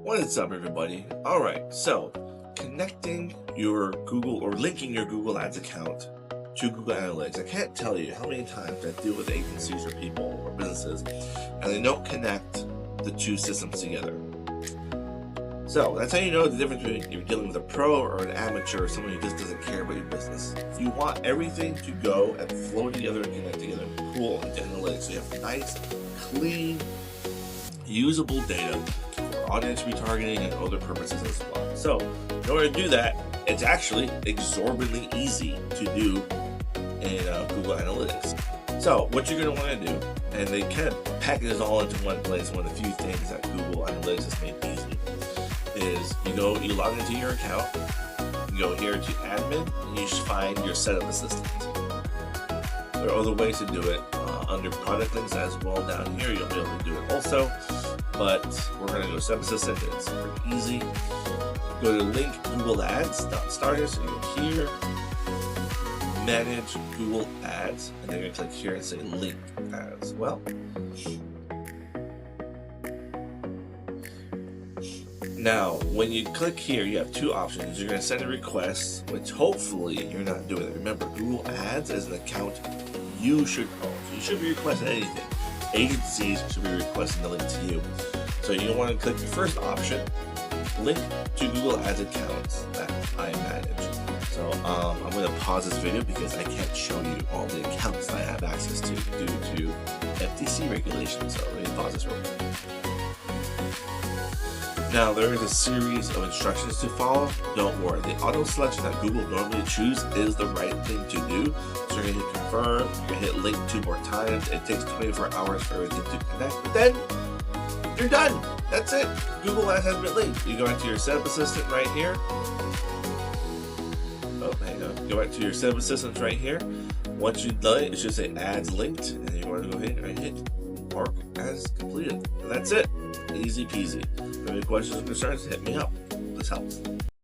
What is up, everybody? All right, so connecting your Google or linking your Google Ads account to Google Analytics. I can't tell you how many times I deal with agencies or people or businesses and they don't connect the two systems together. So that's how you know the difference between you're dealing with a pro or an amateur or someone who just doesn't care about your business. If you want everything to go and flow together and connect together, cool, into analytics, so you have nice, clean, usable data for audience retargeting and other purposes as well. So in order to do that, it's actually exorbitantly easy to do in Google Analytics. So what you're going to want to do, and they kind of package this all into one place, one of the few things that Google Analytics has made easy, is you log into your account, you go here to admin, and you should find your setup assistant. There are other ways to do it. Under product links as well down here, you'll be able to do it also, but we're going to go setup assistant. It's pretty easy. Go to link Google Ads.starter, so you go here, manage Google Ads, and then you're going to click here and say link as well. Now, when you click here, you have two options. You're going to send a request, which hopefully you're not doing it. Remember, Google Ads is an account you should own. So you should be requesting anything. Agencies should be requesting the link to you. So you want to click the first option, link to Google Ads accounts that I manage. So I'm going to pause this video because I can't show you all the accounts that I have access to due to FTC regulations. So let me pause this real quick. Now, there is a series of instructions to follow. Don't worry, the auto selection that Google normally chooses is the right thing to do. So you're going to hit confirm, you're going to hit link 2 more times. It takes 24 hours for everything to connect, but then you're done. That's it. Google Ads has been linked. You go into your setup assistant right here. Oh, hang on. Go back to your setup assistant right here. Once you've done it, it should say ads linked, and then you want to go ahead and hit mark as completed. And that's it. Easy peasy. If you have any questions or concerns, hit me up. This helps.